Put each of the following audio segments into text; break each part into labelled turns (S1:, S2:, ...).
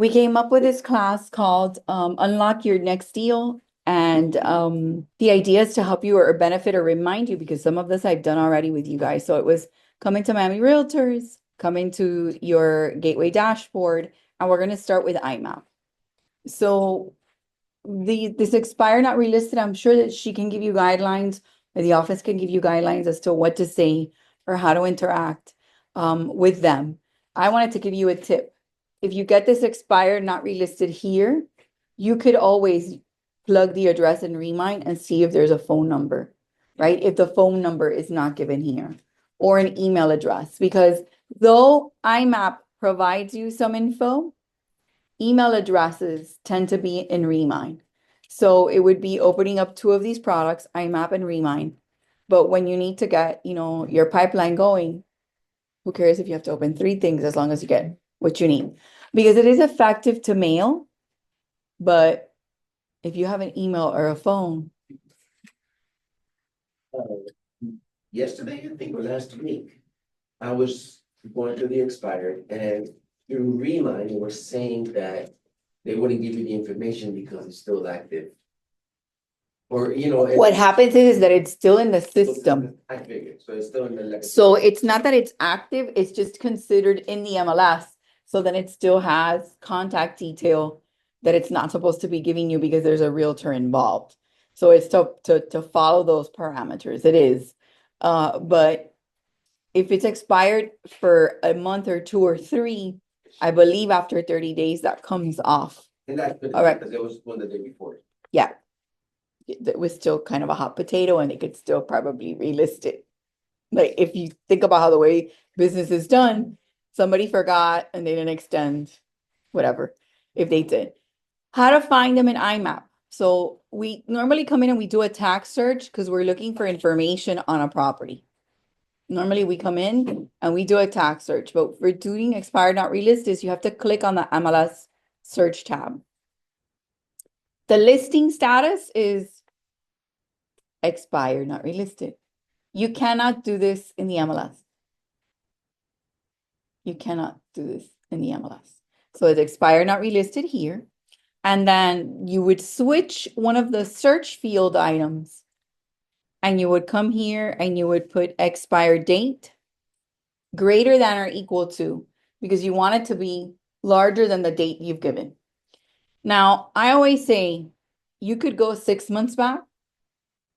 S1: We came up with this class called Unlock Your Next Deal. And the idea is to help you or benefit or remind you, because some of this I've done already with you guys. So it was coming to Miami Realtors, coming to your Gateway dashboard, and we're going to start with IMAP. So this expire not relisted, I'm sure that she can give you guidelines, or the office can give you guidelines as to what to say or how to interact with them. I wanted to give you a tip. If you get this expired not relisted here, you could always plug the address in Remine and see if there's a phone number, right? If the phone number is not given here, or an email address, because though IMAP provides you some info, email addresses tend to be in Remine. So it would be opening up two of these products, IMAP and Remine. But when you need to get, your pipeline going, who cares if you have to open three things as long as you get what you need? Because it is effective to mail, but if you have an email or a phone.
S2: Yesterday, I think, or last week, I was going through the expired and through Remine, they were saying that they wouldn't give you the information because it's still active. Or,
S1: What happens is that it's still in the system.
S2: I figured, so it's still in the.
S1: So it's not that it's active, it's just considered in the MLS. So then it still has contact detail that it's not supposed to be giving you because there's a realtor involved. So it's to follow those parameters. It is. But if it's expired for a month or two or three, I believe after 30 days that comes off.
S2: And that's good,
S1: All right.
S2: because there was one the day before.
S1: Yeah. It was still kind of a hot potato and it could still probably relist it. Like if you think about how the way business is done, somebody forgot and they didn't extend, whatever, if they did. How to find them in IMAP. So we normally come in and we do a tax search because we're looking for information on a property. Normally we come in and we do a tax search, but for doing expired not relisted, you have to click on the MLS search tab. The listing status is expired not relisted. You cannot do this in the MLS. You cannot do this in the MLS. So it's expired not relisted here. And then you would switch one of the search field items and you would come here and you would put expired date greater than or equal to, because you want it to be larger than the date you've given. Now, I always say you could go 6 months back,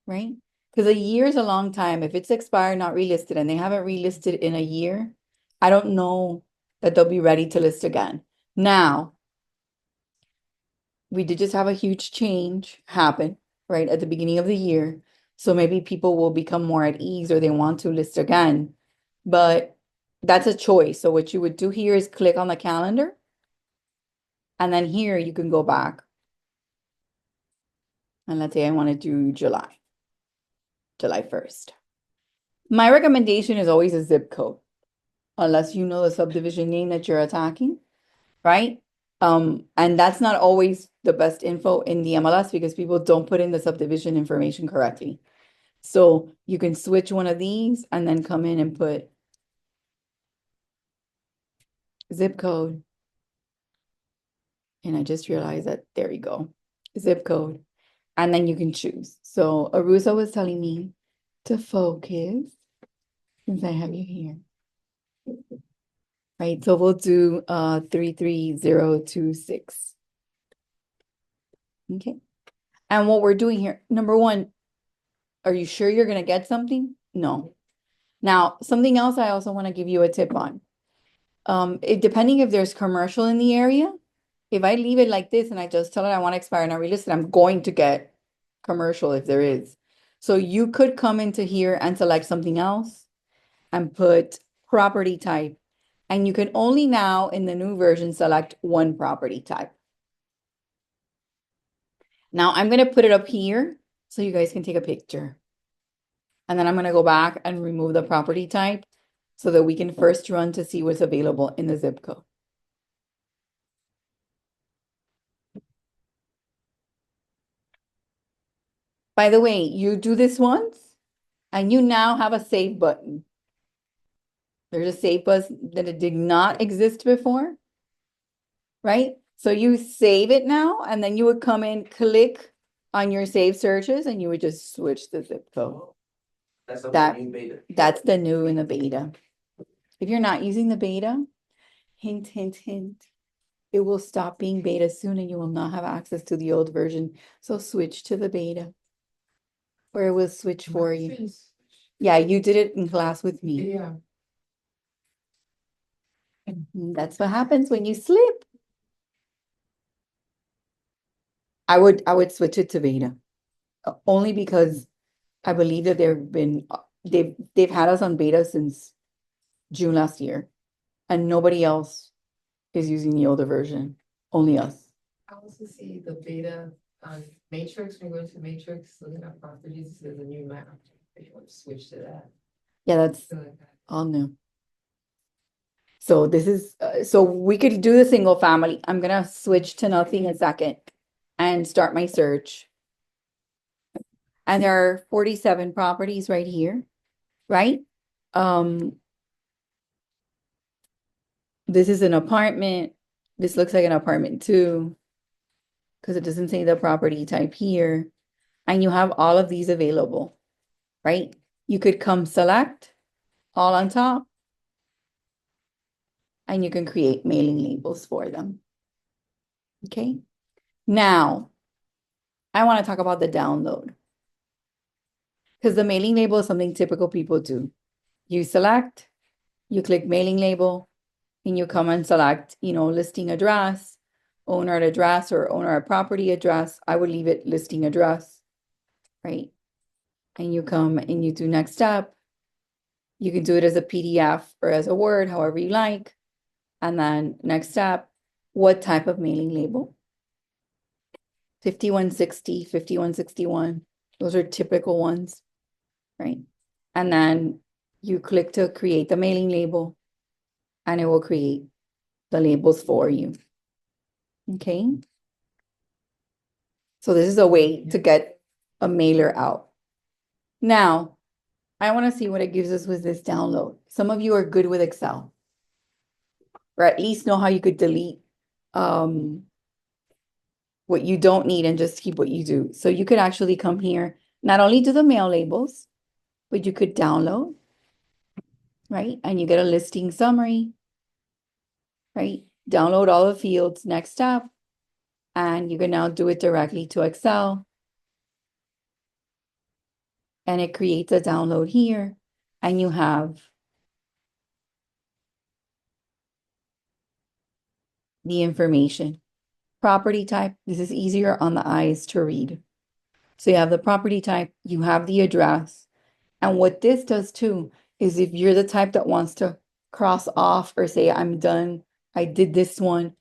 S1: right? Because a year is a long time. If it's expired, not relisted, and they haven't relisted in a year, I don't know that they'll be ready to list again. Now, we did just have a huge change happen, right, at the beginning of the year. So maybe people will become more at ease or they want to list again. But that's a choice. So what you would do here is click on the calendar. And then here you can go back. And let's say I want to do July 1st. My recommendation is always a zip code, unless you know the subdivision name that you're attacking, right? And that's not always the best info in the MLS because people don't put in the subdivision information correctly. So you can switch one of these and then come in and put zip code. And I just realized that, there you go, zip code. And then you can choose. So Arusa was telling me to focus since I have you here. Right, so we'll do 33026. Okay. And what we're doing here, number one, are you sure you're gonna get something? No. Now, something else I also want to give you a tip on. Depending if there's commercial in the area, if I leave it like this and I just tell it I want to expire not relisted, I'm going to get commercial if there is. So you could come into here and select something else and put property type. And you can only now in the new version select one property type. Now I'm going to put it up here so you guys can take a picture. And then I'm going to go back and remove the property type so that we can first run to see what's available in the zip code. By the way, you do this once and you now have a save button. There's a save button that it did not exist before, right? So you save it now, and then you would come in, click on your save searches, and you would just switch the zip code.
S2: That's on the
S1: That
S2: new beta.
S1: that's the new in the beta. If you're not using the beta, hint, hint, hint, it will stop being beta soon and you will not have access to the old version. So switch to the beta. Or it will switch for you. Yeah, you did it in class with me.
S3: Yeah.
S1: That's what happens when you slip. I would switch it to beta. Only because I believe that they've had us on beta since June last year. And nobody else is using the older version. Only us.
S3: I also see the beta on Matrix, when you go into Matrix, looking at properties, there's a new map. If you want to switch to that.
S1: Yeah, that's
S3: So like that.
S1: all new. So this is, so we could do the single family. I'm gonna switch to nothing a second and start my search. And there are 47 properties right here, right? This is an apartment. This looks like an apartment too, because it doesn't say the property type here. And you have all of these available, right? You could come select all on top, and you can create mailing labels for them. Okay. Now, I want to talk about the download. Because the mailing label is something typical people do. You select, you click mailing label, and you come and select, listing address, owner address, or owner property address. I would leave it listing address, right? And you come and you do next step. You can do it as a PDF or as a Word, however you like. And then next step, what type of mailing label? 5160, 5161. Those are typical ones, right? And then you click to create the mailing label and it will create the labels for you. Okay. So this is a way to get a mailer out. Now, I want to see what it gives us with this download. Some of you are good with Excel, or at least know how you could delete what you don't need and just keep what you do. So you could actually come here, not only do the mail labels, but you could download, right? And you get a listing summary, right? Download all the fields, next step, and you can now do it directly to Excel. And it creates a download here, and you have the information. Property type, this is easier on the eyes to read. So you have the property type, you have the address. And what this does too is if you're the type that wants to cross off or say, I'm done, I did this one,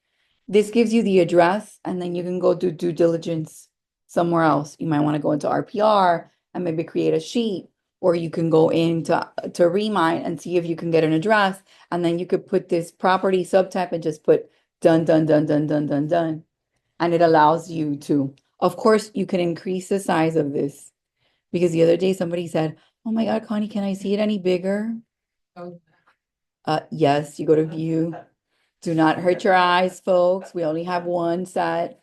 S1: this gives you the address and then you can go do due diligence somewhere else. You might want to go into RPR and maybe create a sheet, or you can go into Remine and see if you can get an address. And then you could put this property subtype and just put done, done, done, done, done, done, done. And it allows you to, of course, you can increase the size of this because the other day somebody said, oh my God, Connie, can I see it any bigger?
S3: Oh,
S1: Yes, you go to view. Do not hurt your eyes, folks. We only have one set.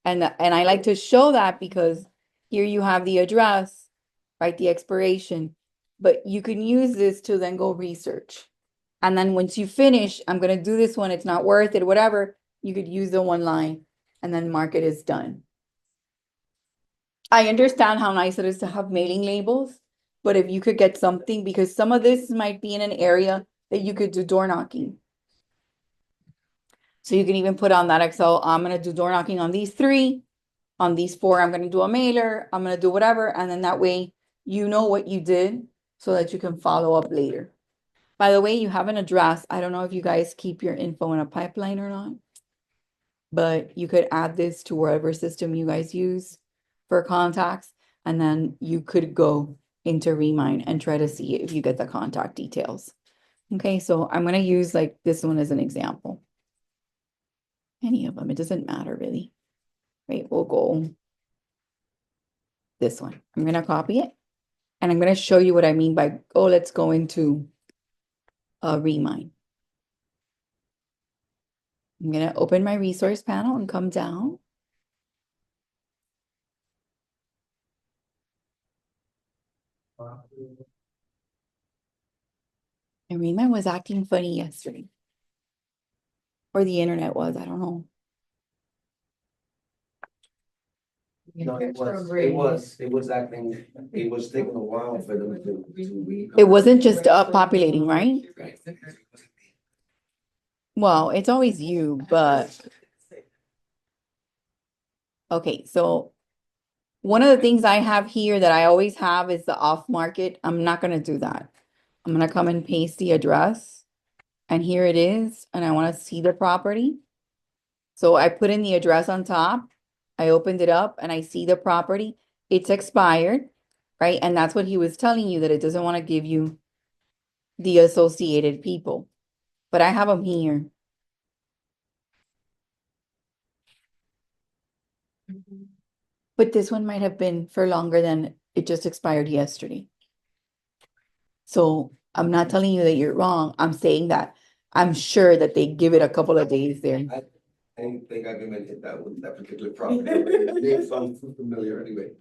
S1: And I like to show that because here you have the address, right? The expiration. But you can use this to then go research. And then once you finish, I'm going to do this one. It's not worth it, whatever. You could use the one line and then mark it as done. I understand how nice it is to have mailing labels, but if you could get something, because some of this might be in an area that you could do door knocking. So you can even put on that Excel, I'm going to do door knocking on these 3, on these 4, I'm going to do a mailer, I'm going to do whatever. And then that way, you know what you did so that you can follow up later. By the way, you have an address. I don't know if you guys keep your info in a pipeline or not, but you could add this to whatever system you guys use for contacts. And then you could go into Remine and try to see if you get the contact details. Okay, so I'm going to use like this one as an example. Any of them, it doesn't matter really. Right, we'll go this one. I'm going to copy it and I'm going to show you what I mean by, oh, let's go into Remine. I'm gonna open my resource panel and come down. And Remax was acting funny yesterday. Or the internet was, I don't know.
S2: No, it was acting, it was taking a while for them to.
S1: It wasn't just populating, right? Well, it's always you, but okay, so one of the things I have here that I always have is the off market. I'm not gonna do that. I'm gonna come and paste the address. And here it is, and I want to see the property. So I put in the address on top. I opened it up and I see the property. It's expired, right? And that's what he was telling you, that it doesn't want to give you the associated people. But I have them here. But this one might have been for longer than it just expired yesterday. So I'm not telling you that you're wrong. I'm saying that I'm sure that they give it a couple of days there.
S2: I don't think I've even hit that with that particular property. Names sound familiar anyway.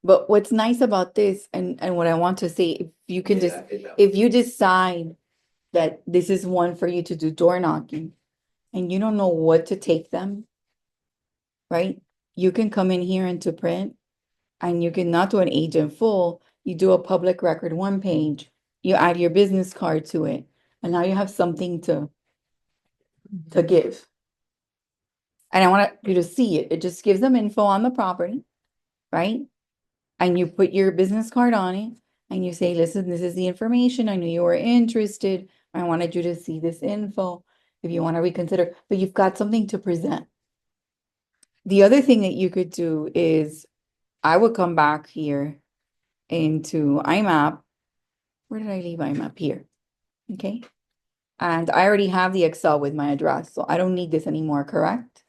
S1: But what's nice about this, and what I want to say, if you can just,
S2: Yeah,
S1: if you decide that this is one for you to do door knocking, and you don't know what to take them, right? You can come in here into print, and you can not do an agent full, you do a public record 1 page, you add your business card to it, and now you have something to give. And I want you to see it. It just gives them info on the property, right? And you put your business card on it and you say, listen, this is the information. I knew you were interested. I wanted you to see this info if you want to reconsider, but you've got something to present. The other thing that you could do is I would come back here into IMAP. Where did I leave IMAP? Here. Okay. And I already have the Excel with my address, so I don't need this anymore, correct?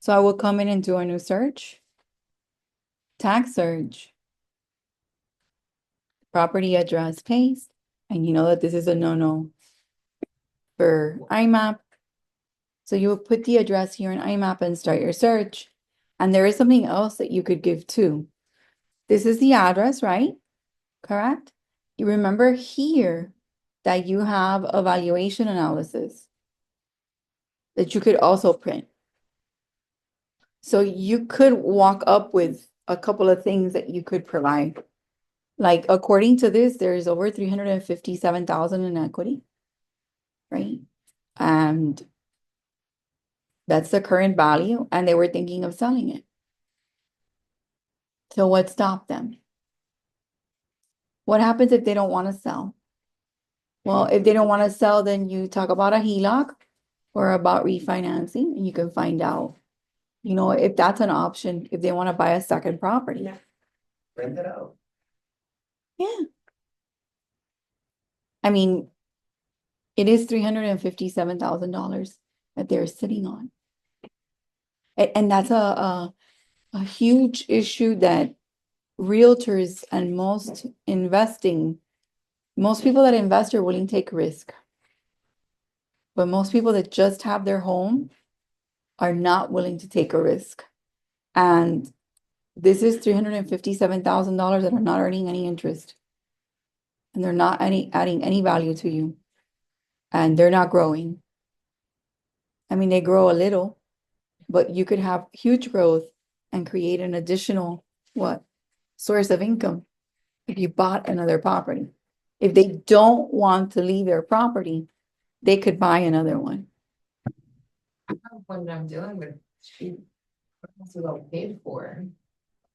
S1: So I will come in and do a new search. Tag search. Property address paste. And you know that this is a no-no for IMAP. So you will put the address here in IMAP and start your search. And there is something else that you could give too. This is the address, right? Correct? You remember here that you have a valuation analysis that you could also print. So you could walk up with a couple of things that you could provide. Like according to this, there is over 357,000 in equity, right? And that's the current value, and they were thinking of selling it. So what stopped them? What happens if they don't want to sell? Well, if they don't want to sell, then you talk about a HELOC or about refinancing, and you can find out, you know, if that's an option, if they want to buy a second property.
S2: Yeah. Rent it out.
S1: Yeah. I mean, it is $357,000 that they're sitting on. And that's a huge issue that realtors and most people that invest are willing to take risk. But most people that just have their home are not willing to take a risk. And this is $357,000 that are not earning any interest. And they're not adding any value to you. And they're not growing. I mean, they grow a little, but you could have huge growth and create an additional, source of income if you bought another property. If they don't want to leave their property, they could buy another one.
S3: When I'm dealing with, she wants to go paid for,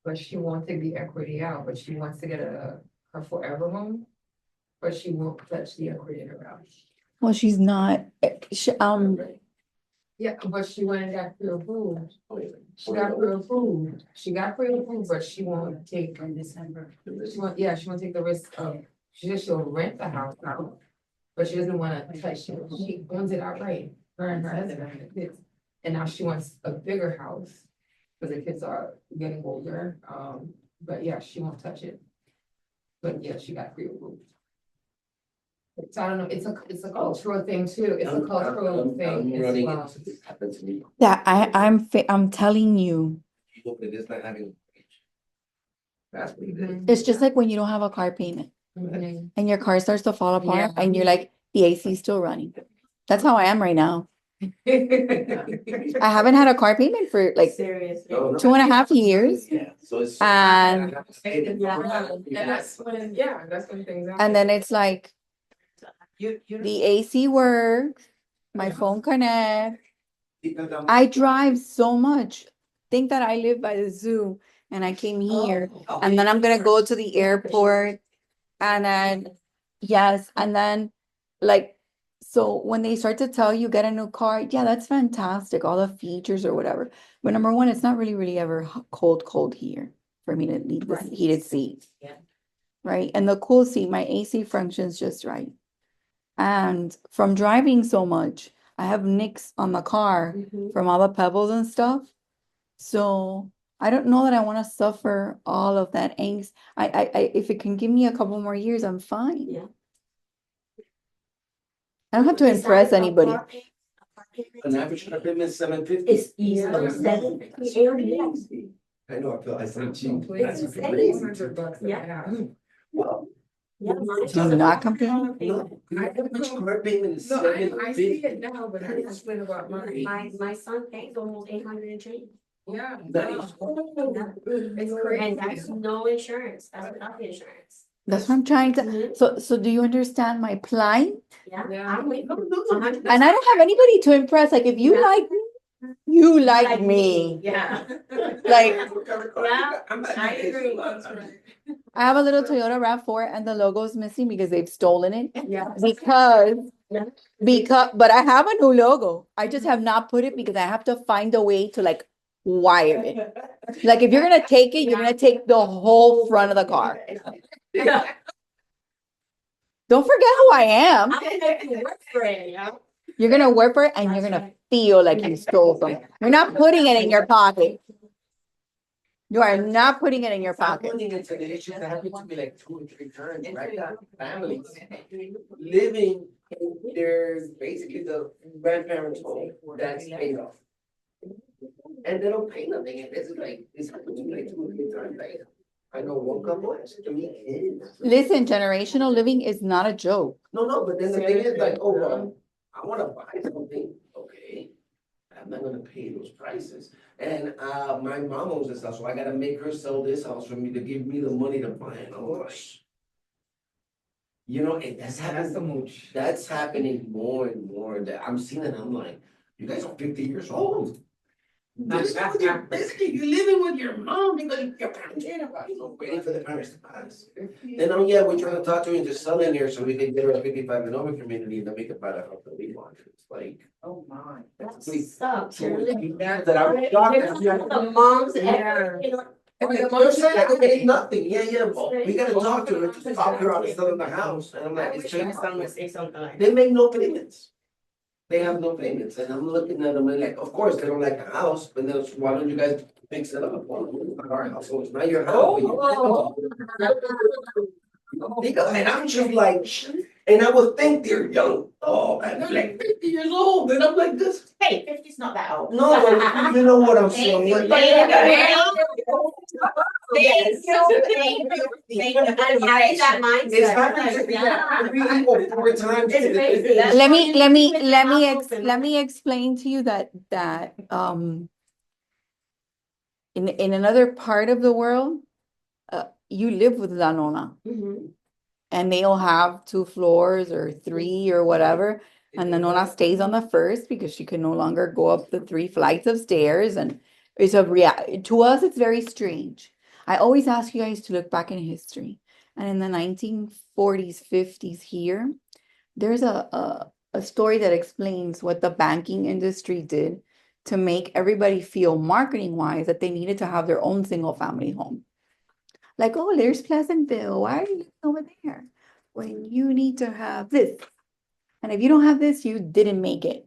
S3: but she won't take the equity out, but she wants to get her forever loan. But she won't touch the equity in her house.
S1: Well, she's not,
S3: Yeah, but she went and got pre-approved. She got pre-approved. She got pre-approved, but she won't take in December. She won't take the risk of, she'll rent the house out. But she doesn't wanna touch it. She owns it outright, her and her husband and the kids. And now she wants a bigger house. Cause the kids are getting older, but yeah, she won't touch it. But yeah, she got pre-approved. So I don't know, it's a cultural thing too, it's a cultural thing
S2: I'm
S3: as
S2: running
S3: well.
S2: into this, happened to me.
S1: Yeah, I'm telling you,
S2: You hope it is not having. That's what it is.
S1: it's just like when you don't have a car payment
S3: Mhm.
S1: and your car starts to fall apart
S3: Yeah.
S1: and you're like, the AC is still running. That's how I am right now. I haven't had a car payment for like
S4: Seriously.
S2: No, no.
S1: 2.5 years.
S2: Yeah, so it's.
S1: And
S3: And that's when, yeah, that's when things happen.
S1: and then it's like
S4: You
S1: the AC works, my
S3: Yeah.
S1: phone connects. I drive so much. Think that I live by the zoo and I came here and then I'm gonna go to the airport and then yes, and then like so when they start to tell you get a new car, yeah, that's fantastic, all the features or whatever. But number one, it's not really ever cold here for me to need this
S4: Right.
S1: heated seat.
S4: Yeah.
S1: Right. And the cool seat, my AC functions just right. And from driving so much, I have nicks on the car
S4: Mhm.
S1: from all the pebbles and stuff. So I don't know that I want to suffer all of that angst. If it can give me a couple more years, I'm fine.
S4: Yeah.
S1: I don't have to impress anybody.
S2: An average car payment is $750.
S4: It's easily $750.
S2: I know, I feel like I'm cheap.
S3: It's
S2: That's
S4: amazing.
S3: $100 a
S4: Yeah.
S3: house.
S2: Well,
S4: Yeah, mine
S1: Do not complain.
S2: no, my average car payment is
S3: No, I see
S2: $750.
S3: it now, but I explain about mine.
S4: My son pays almost 800 and change.
S3: Yeah.
S2: Nice.
S3: It's
S4: And
S3: crazy.
S4: that's no insurance, that's without the insurance.
S1: That's what I'm trying to.
S4: Mhm.
S1: So do you understand my plight?
S4: Yeah,
S3: Yeah.
S4: I'm with
S2: No,
S4: you.
S2: no, no.
S4: 100%.
S1: And I don't have anybody to impress. Like if you
S4: Yeah.
S1: like me, you like me.
S4: Yeah.
S1: Like
S4: Yeah, I agree.
S1: I have a little Toyota RAV4 and the logo is missing because they've stolen it.
S4: Yeah.
S1: Because but I have a new logo. I just have not put it because I have to find a way to like wire it. Like if you're gonna take it, you're gonna take the whole front of the car.
S4: Yeah.
S1: Don't forget who I am.
S4: I'm gonna make you work for it, yeah.
S1: You're gonna work for it and you're
S4: That's
S1: gonna
S4: right.
S1: feel like you stole something. You're not putting it in your pocket. You are not putting it in your
S2: I'm
S1: pocket.
S2: running into the issues that happened to me like 2 or 3 times, right? That families living in their, basically the grandparents' home that's paid off. And they don't pay nothing, and it's happened to me like 2 or 3 times, like, I know one couple has 3 kids.
S1: Listen, generational living is not a joke.
S2: No, but then the thing is like, oh, well, I wanna buy something, okay. I'm not gonna pay those prices. And my mom owns this house, so I gotta make her sell this house for me to give me the money to buy it. I'm like, you know, and that's happening more and more, that I'm seeing it, I'm like, you guys are 50 years old. Basically, you're living with your mom because your parents, you know, waiting for the parents to pass. Then, oh yeah, we're trying to talk to her and just sell in here so we can get her a 55 and over community and then make it buy the house that we want. It's like.
S4: Oh my. That
S2: Please.
S4: sucks. You're living.
S2: That I was shocked that we had-
S4: The moms,
S3: Yeah.
S4: you know.
S2: They're saying I get nothing, yeah, well, we gotta talk to her, just talk her out of selling the house, and I'm like, it's
S4: My son would
S2: changed.
S4: say something like
S2: They
S4: that.
S2: make no payments. They have no payments, and I'm looking at them and like, of course, they don't like the house, but then why don't you guys fix it up? Well, it's not our house, so it's not your house. Because, and I'm just like, and I would think they're young, oh, man, they're like 50 years old, and I'm like, this,
S4: Hey, 50's not that old.
S2: no, you know what I'm saying? It's happened to me 3 or 4 times.
S4: It's crazy. That's
S1: Let
S4: why
S1: me
S4: you
S1: let me
S4: keep it
S1: let me
S4: out
S1: ex
S4: open.
S1: let me explain to you that in another part of the world, you live with La Nona
S4: Mhm.
S1: and they'll have 2 floors or 3 or whatever. And the Nona stays on the first because she can no longer go up the 3 flights of stairs. And it's to us, it's very strange. I always ask you guys to look back in history. And in the 1940s, 50s here, there's a story that explains what the banking industry did to make everybody feel marketing wise that they needed to have their own single family home. Like, oh, there's Pleasantville. Why are you living over there? When you need to have this. And if you don't have this, you didn't make it.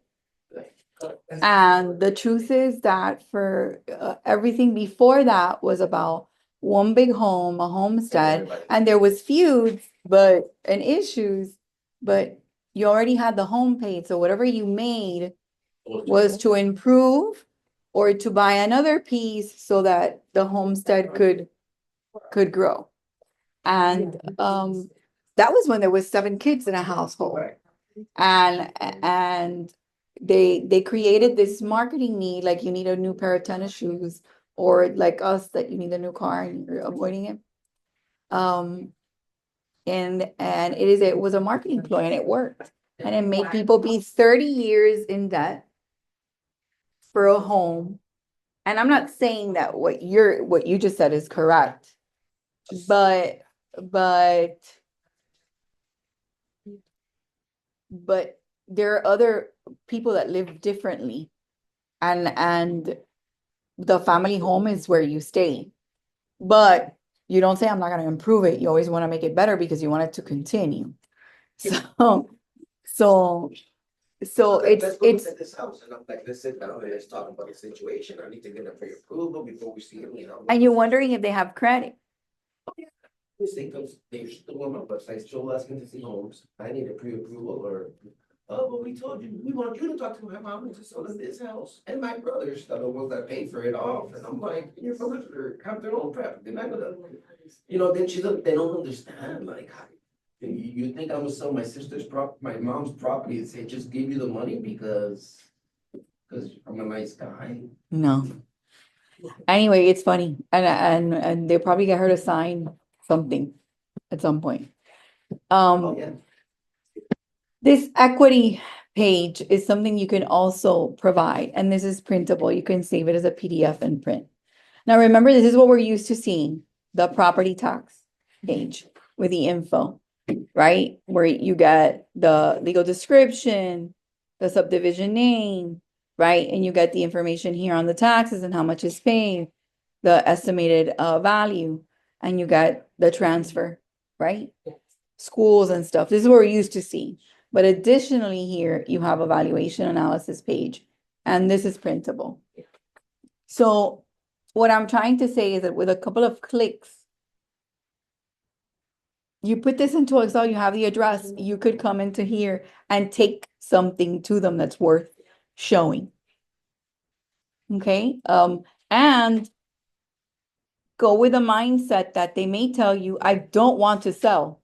S1: And the truth is that for everything before that was about one big home, a homestead, and there was feuds, and issues. but you already had the home paid, so whatever you made was to improve or to buy another piece so that the homestead could grow. And that was when there was 7 kids in a household. And they created this marketing need, like you need a new pair of tennis shoes, or like us, that you need a new car and you're avoiding it. And it was a marketing ploy, and it worked. And it made people be 30 years in debt for a home. And I'm not saying that what you just said is correct, but there are other people that live differently, and the family home is where you stay. But you don't say, I'm not going to improve it. You always want to make it better because you want it to continue. So, so, so
S2: Let's go look
S1: it's,
S2: at this house, and I'm like, let's sit down and let's talk about the situation. I need to get a pre-approval before we see it,
S1: and you're wondering if they have credit.
S2: This thing comes, they're still on my website, still asking to see homes. I need a pre-approval or, oh, but we told you, we want you to talk to my mom and to sell us this house. And my brothers are the ones that paid for it off. And I'm like, your brothers have their own prep. They're not gonna, then they don't understand, like, you think I'm gonna sell my my mom's property and say, just give you the money because I'm a nice guy.
S1: No. Anyway, it's funny. And they'll probably get her to sign something at some point.
S2: Oh, yeah.
S1: This equity page is something you can also provide, and this is printable. You can save it as a PDF and print. Now, remember, this is what we're used to seeing, the property tax page with the info, right? Where you get the legal description, the subdivision name, right? And you get the information here on the taxes and how much is paid, the estimated value, and you got the transfer, right? Schools and stuff. This is what we're used to seeing. But additionally here, you have a valuation analysis page, and this is printable. So what I'm trying to say is that with a couple of clicks, you put this into Excel, you have the address, you could come into here and take something to them that's worth showing. Okay, and go with a mindset that they may tell you, I don't want to sell.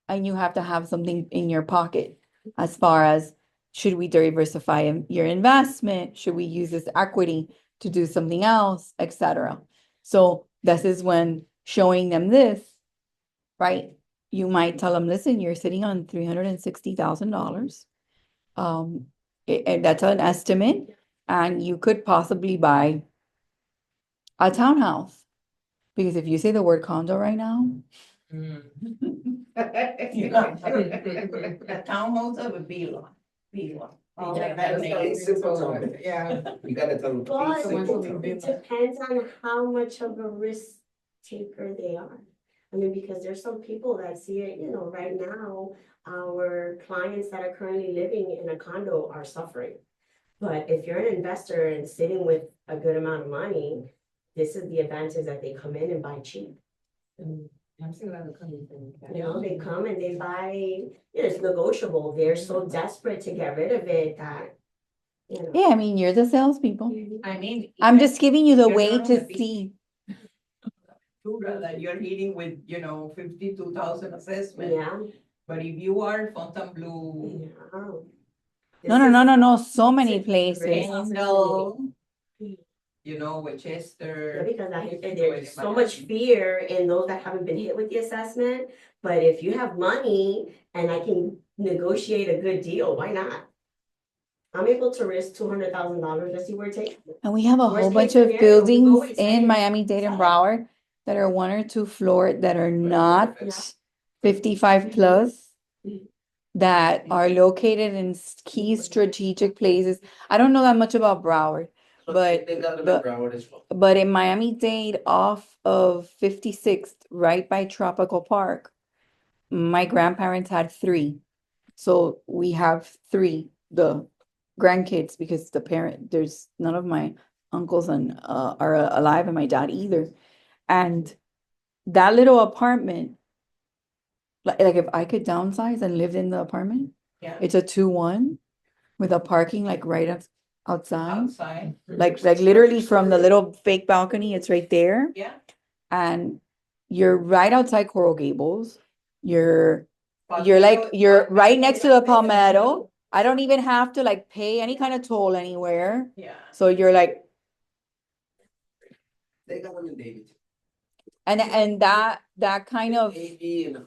S1: And you have to have something in your pocket as far as, should we diversify your investment? Should we use this equity to do something else, etc. So this is when showing them this, right? You might tell them, listen, you're sitting on $360,000. And that's an estimate, and you could possibly buy a townhouse. Because if you say the word condo right now,
S4: A townhouse or a B-lot? B-lot.
S3: Oh,
S4: Yeah,
S3: that's
S4: that
S3: so
S4: makes
S2: simple.
S3: simple. Yeah.
S2: You gotta tell them.
S5: But
S3: Simple.
S5: it depends on how much of a risk taker they are. I mean, because there's some people that see it, right now, our clients that are currently living in a condo are suffering. But if you're an investor and sitting with a good amount of money, this is the advantage that they come in and buy cheap.
S3: I'm seeing a lot of coming from.
S5: They come and they buy, it's negotiable. They're so desperate to get rid of it that,
S1: yeah, I mean, you're the salespeople.
S4: I mean.
S1: I'm just giving you the
S4: You're
S1: way
S4: not
S1: to
S4: on the
S1: see.
S4: That you're hitting with, 52,000 assessment,
S5: Yeah,
S4: but if you are Fontainebleau,
S5: yeah.
S1: No, so many places.
S4: Randall,
S5: Yeah,
S4: Westchester.
S5: because there's so much fear in those that haven't been hit with the assessment, but if you have money and I can negotiate a good deal, why not? I'm able to risk $200,000 to see where it takes me.
S1: And we have a
S5: Worst
S1: whole
S5: case
S1: bunch of
S5: scenario, we
S1: buildings
S5: always say
S1: in
S5: it.
S1: Miami-Dade and Broward that are 1 or 2 floor that are not
S5: Yeah.
S1: 55 plus, that are located in key strategic places. I don't know that much about Broward, but in Miami-Dade off of 56th, right by Tropical Park, my grandparents had 3. So we have 3, the grandkids, because there's none of my uncles are alive, and my dad either. And that little apartment like if I could downsize and live in the apartment,
S4: Yeah,
S1: it's a 2-1 with a parking like outside.
S4: outside,
S1: Like literally from the little fake balcony, it's right there.
S4: yeah.
S1: And you're right outside Coral Gables. You're
S4: Palmetto-
S1: you're right
S4: Palmetto
S1: next to
S4: is
S1: the
S4: there.
S1: Palmetto. I don't even have to like pay any kind of toll anywhere.
S4: Yeah.
S1: So you're like,
S2: They got one in David.
S1: and that kind of,
S2: AB and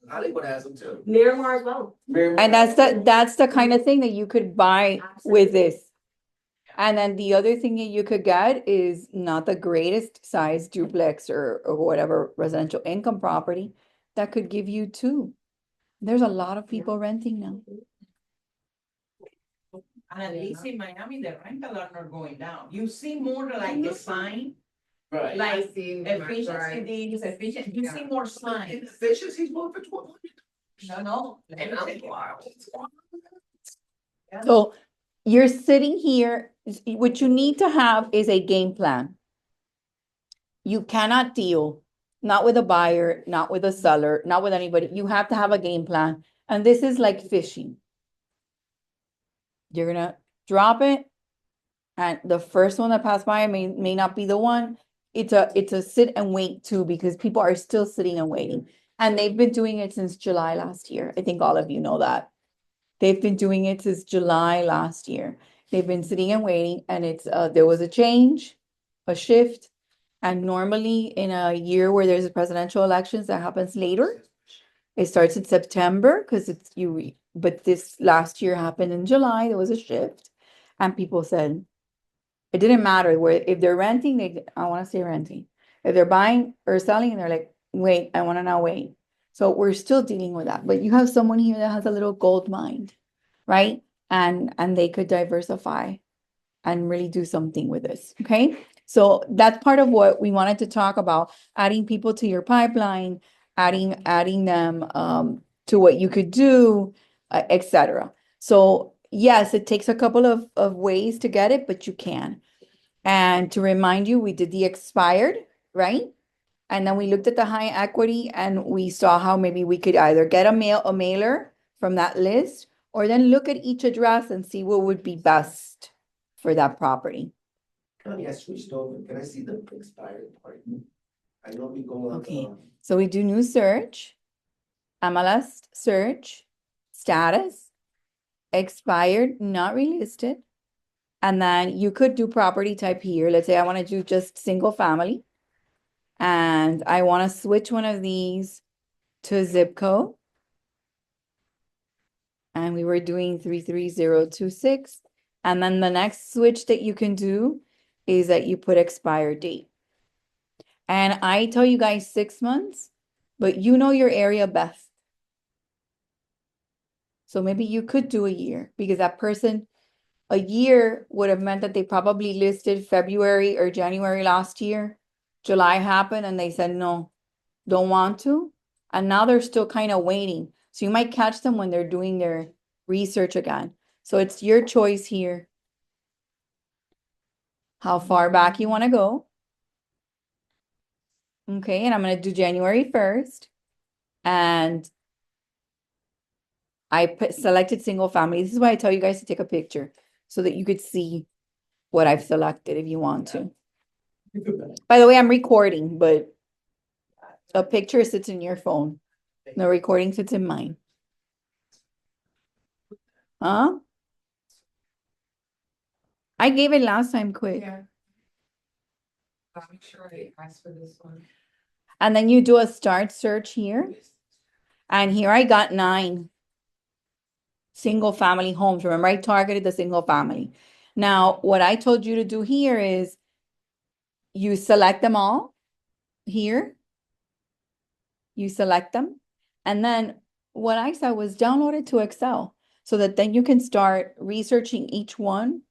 S2: Hollywood has them too.
S5: Miramar as well.
S1: and that's the kind of thing that you could buy with this. And then the other thing that you could get is not the greatest size duplex or whatever residential income property that could give you 2. There's a lot of people renting now.
S4: And at least in Miami, the rental are not going down. You see more like a sign,
S2: Right.
S4: like
S3: seen
S4: efficiency, this, efficient, you see more signs.
S2: Inefficiencies more for 1,200.
S4: No.
S2: And I'm wild.
S1: So you're sitting here, what you need to have is a game plan. You cannot deal, not with a buyer, not with a seller, not with anybody. You have to have a game plan. And this is like fishing. You're gonna drop it. And the first one that passed by may not be the one. It's a sit and wait too, because people are still sitting and waiting. And they've been doing it since July last year. I think all of you know that. They've been doing it since July last year. They've been sitting and waiting, and there was a change, a shift. And normally in a year where there's a presidential elections, that happens later. It starts in September because but this last year happened in July. There was a shift, and people said it didn't matter if they're renting, I want to stay renting. If they're buying or selling, and they're like, wait, I want to now wait. So we're still dealing with that. But you have someone here that has a little gold mine, right? And they could diversify and really do something with this. Okay. So that's part of what we wanted to talk about, adding people to your pipeline, adding them to what you could do, etc. So yes, it takes a couple of ways to get it, but you can. And to remind you, we did the expired, right? And then we looked at the high equity and we saw how maybe we could either get a mailer from that list, or then look at each address and see what would be best for that property.
S2: Connie, I switched over. Can I see the expired part? I know we go on.
S1: Okay. So we do new search, MLS search, status, expired, not relisted. And then you could do property type here. Let's say I want to do just single family. And I want to switch one of these to zip code. And we were doing 33026. And then the next switch that you can do is that you put expired date. And I tell you guys 6 months, but you know your area best. So maybe you could do a year, because that person, a year would have meant that they probably listed February or January last year. July happened and they said, no, don't want to. And now they're still kind of waiting. So you might catch them when they're doing their research again. So it's your choice here. How far back you want to go. Okay, and I'm going to do January 1st. And I selected single family. This is why I tell you guys to take a picture so that you could see what I've selected if you want to. By the way, I'm recording, but a picture sits in your phone. The recording sits in mine. Huh? I gave it last time quick.
S3: Yeah. I'm sure I asked for this one.
S1: And then you do a start search here. And here I got 9 single family homes. Remember, I targeted the single family. Now, what I told you to do here is you select them all here. You select them. And then what I said was download it to Excel so that then you can start researching each one,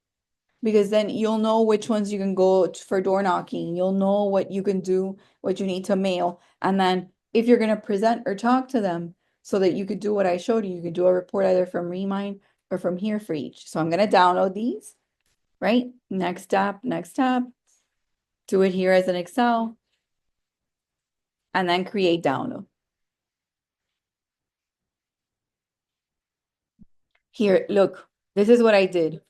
S1: because then you'll know which ones you can go for door knocking. You'll know what you can do, what you need to mail. And then if you're going to present or talk to them so that you could do what I showed you, you could do a report either from Remine or from here for each. So I'm going to download these, right? Next step, do it here as an Excel, and then create download. Here, look, this is what I did.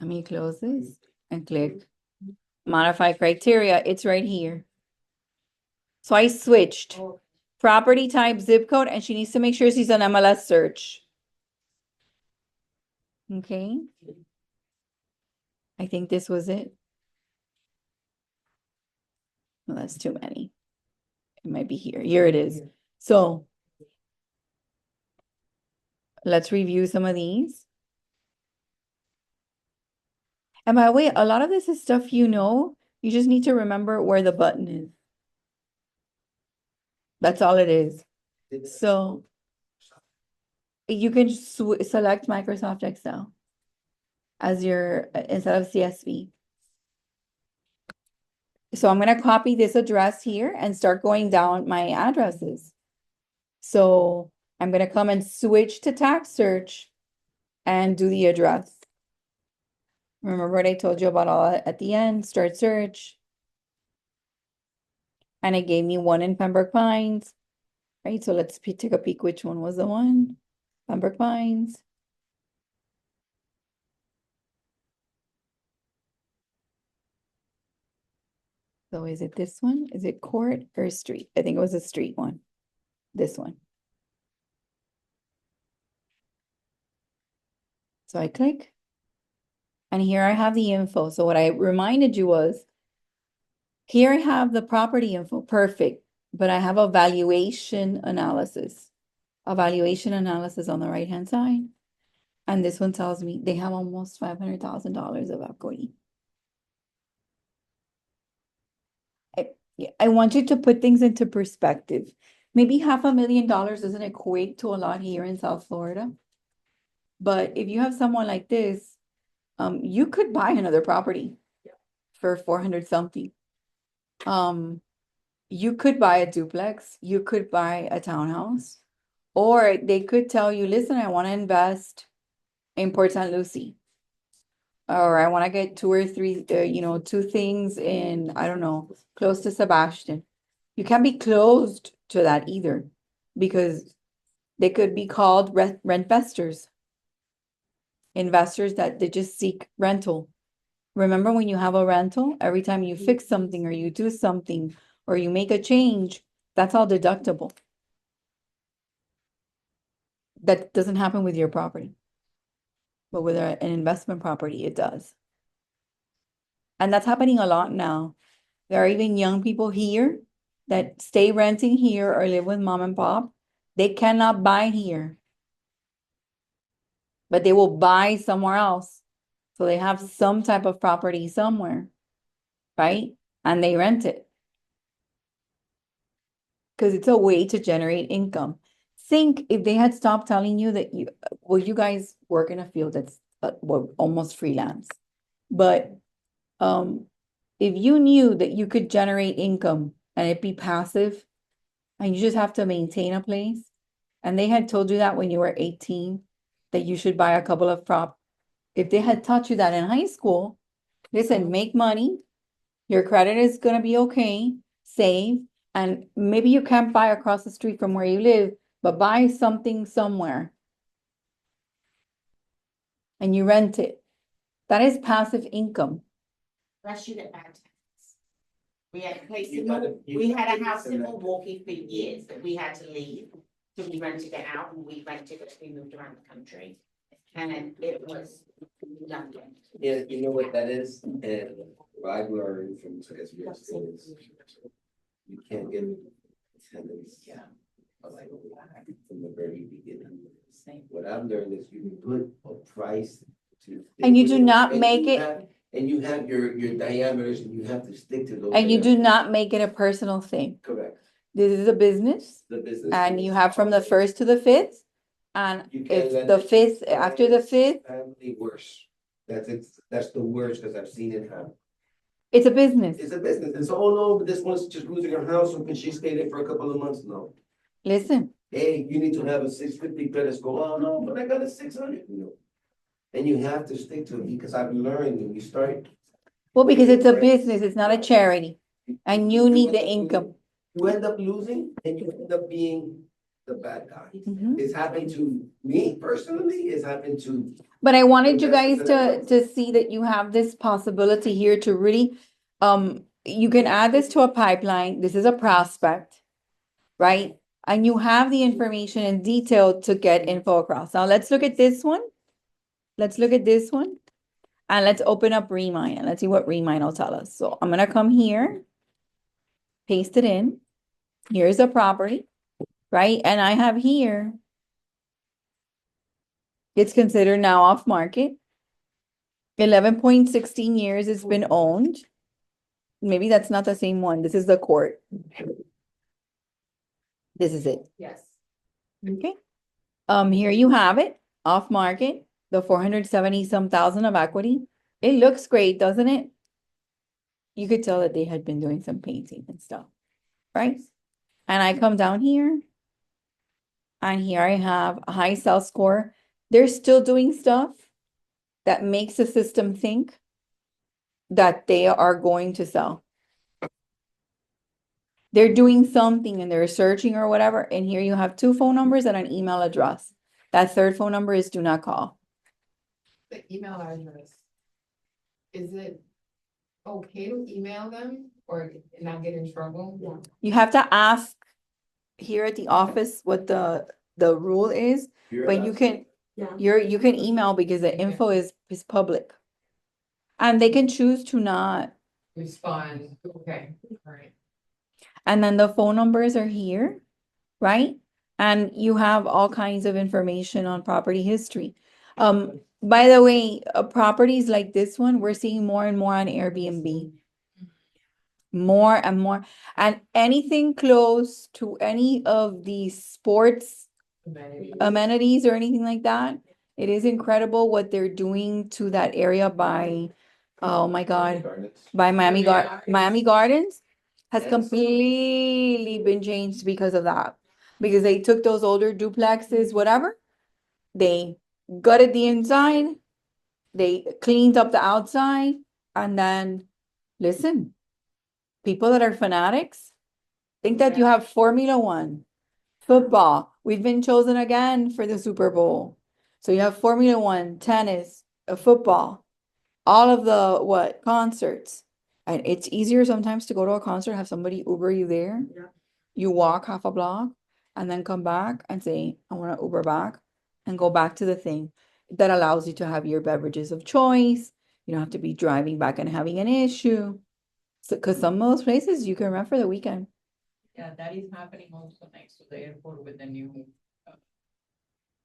S1: Let me close this and click modify criteria. It's right here. So I switched property type, zip code, and she needs to make sure she's on MLS search. Okay. I think this was it. Well, that's too many. It might be here. Here it is. So let's review some of these. And by the way, a lot of this is stuff you know. You just need to remember where the button is. That's all it is. So you can select Microsoft Excel as your instead of CSV. So I'm going to copy this address here and start going down my addresses. So I'm going to come and switch to tax search and do the address. Remember what I told you about all at the end, start search. And it gave me one in Pembroke Pines, right? So let's take a peek which one was the one. Pembroke Pines. So is it this one? Is it court or street? I think it was a street one. This one. So I click. And here I have the info. So what I reminded you was, here I have the property info, perfect. But I have a valuation analysis. A valuation analysis on the right-hand side. And this one tells me they have almost $500,000 of equity. I want you to put things into perspective. Maybe $500,000 doesn't equate to a lot here in South Florida. But if you have someone like this, you could buy another property for 400 something. You could buy a duplex, you could buy a townhouse, or they could tell you, listen, I want to invest in Port St. Lucie. Or I want to get two or three, two things in, I don't know, close to Sebastian. You can't be closed to that either, because they could be called rentvestors. Investors that they just seek rental. Remember, when you have a rental, every time you fix something or you do something or you make a change, that's all deductible. That doesn't happen with your property. But with an investment property, it does. And that's happening a lot now. There are even young people here that stay renting here or live with mom and pop. They cannot buy here, but they will buy somewhere else. So they have some type of property somewhere, right? And they rent it. Because it's a way to generate income. Think if they had stopped telling you that you guys work in a field that's almost freelance. But if you knew that you could generate income and it be passive, and you just have to maintain a place, and they had told you that when you were 18, that you should buy a couple of if they had taught you that in high school, listen, make money, your credit is gonna be okay, save, and maybe you can't buy across the street from where you live, but buy something somewhere. And you rent it. That is passive income.
S6: Unless you get back taxes. We had a place we had a house in Milwaukee for years that we had to leave. So we rented it out and we rented it, we moved around the country. And it was nothing.
S2: Yeah, you know what that is, and what I've learned from as real estate is you can't get tenants. Yeah. Like from the very beginning. What I've learned is you can put a price to.
S1: And you do not make it.
S2: And you have your diameters and you have to stick to those.
S1: And you do not make it a personal thing.
S2: Correct.
S1: This is a business.
S2: The business.
S1: And you have from the first to the fifth. And if the fifth, after the fifth.
S2: Family worse. That's the worst, because I've seen it happen.
S1: It's a business.
S2: It's a business. And so, oh no, but this one's just losing her house, so can she stay there for a couple of months? No.
S1: Listen.
S2: Hey, you need to have a 650 credit score. Oh no, but I got a 600. And you have to stick to it, because I've learned when you start.
S1: Well, because it's a business, it's not a charity. And you need the income.
S2: You end up losing and you end up being the bad guy.
S1: Mhm.
S2: It's happened to me personally, it's happened to,
S1: But I wanted you guys
S2: Investors that I know.
S1: to see that you have this possibility here to really, you can add this to a pipeline. This is a prospect, right? And you have the information in detail to get info across. Now let's look at this one. Let's look at this one. And let's open up Remine and let's see what Remine will tell us. So I'm gonna come here, paste it in. Here's the property, right? And I have here, it's considered now off market. 11.16 years it's been owned. Maybe that's not the same one. This is the court. This is it.
S3: Yes.
S1: Okay. Here you have it, off market, the 470 some thousand of equity. It looks great, doesn't it? You could tell that they had been doing some painting and stuff, right? And I come down here. And here I have a high sales score. They're still doing stuff that makes the system think that they are going to sell. They're doing something and they're searching or whatever. And here you have 2 phone numbers and an email address. That third phone number is do not call.
S3: The email address. Is it okay to email them or not get in trouble?
S5: Yeah.
S1: You have to ask here at the office what the rule is, but you can
S5: Yeah.
S1: you can email because the info is public. And they can choose to not.
S3: Respond, okay, all right.
S1: And then the phone numbers are here, right? And you have all kinds of information on property history. By the way, properties like this one, we're seeing more and more on Airbnb. More and more. And anything close to any of the sports amenities or anything like that, it is incredible what they're doing to that area by, oh my God, by Miami Gardens has
S2: Yes.
S1: completely been changed because of that. Because they took those older duplexes, whatever, they gutted the inside, they cleaned up the outside, and then, listen, people that are fanatics think that you have Formula One, football. We've been chosen again for the Super Bowl. So you have Formula One, tennis, football, all of the concerts. And it's easier sometimes to go to a concert, have somebody Uber you there.
S5: Yeah.
S1: You walk half a block and then come back and say, I want to Uber back and go back to the thing. That allows you to have your beverages of choice. You don't have to be driving back and having an issue. So, because some of those places you can rent for the weekend.
S4: Yeah, that is happening also next to the airport with the new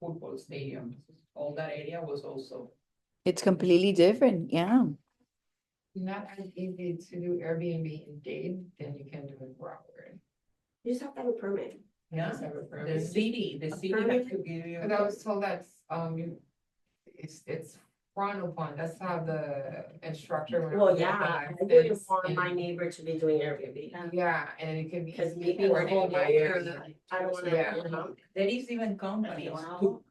S4: football stadium. All that area was also.
S1: It's completely different. Yeah.
S3: Not as easy to do Airbnb in Dade than you can do in Broward.
S5: You just have to have a permit.
S4: Yeah,
S3: Just have a
S4: the
S3: permit.
S4: city has to give you.
S3: Cause I was told that's, it's frowned upon, that's how the instructor. when I
S5: Well,
S3: was
S5: yeah,
S3: getting
S5: I
S3: my
S5: wouldn't
S3: license,
S5: want my
S3: and-
S5: neighbor to be doing Airbnb.
S3: Yeah, and it could be.
S5: Because maybe
S3: or
S5: the whole
S3: in my
S5: area,
S3: area.
S5: I don't wanna,
S3: Yeah.
S5: you know.
S4: There is even companies who.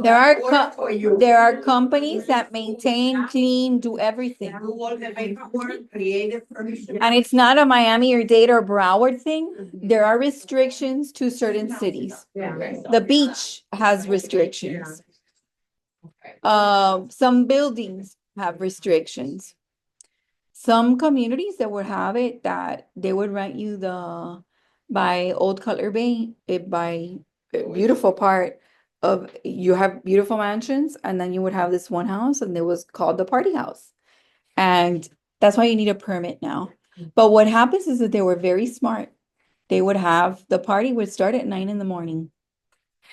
S1: There are companies that maintain, clean, do everything.
S4: Do all the paperwork, create a furniture.
S1: And it's not a Miami or Dade or Broward thing. There are restrictions to certain cities.
S5: Yeah.
S1: The beach has restrictions.
S3: Okay.
S1: Some buildings have restrictions. Some communities that would have it that they would rent you by Old Cutler Bay, by a beautiful part of, you have beautiful mansions and then you would have this one house and it was called the party house. And that's why you need a permit now. But what happens is that they were very smart. They would have, the party would start at 9 in the morning.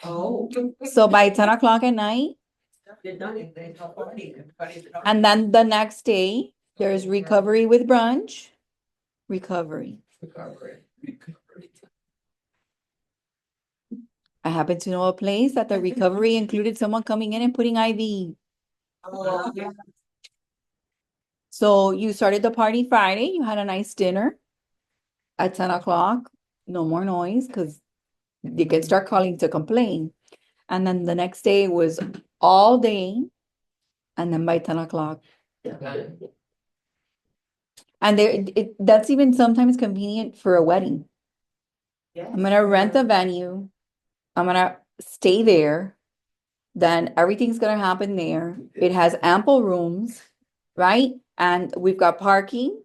S4: Oh.
S1: So by 10 o'clock at night,
S5: They're done.
S4: There's no party, everybody's not-
S1: and then the next day, there's recovery with brunch. Recovery. I happen to know a place that the recovery included someone coming in and putting IV.
S5: Oh, yeah.
S1: So you started the party Friday, you had a nice dinner at 10 o'clock, no more noise, because you can start calling to complain. And then the next day was all day, and then by 10 o'clock. And that's even sometimes convenient for a wedding.
S5: Yes.
S1: I'm gonna rent the venue. I'm gonna stay there. Then everything's gonna happen there. It has ample rooms, right? And we've got parking.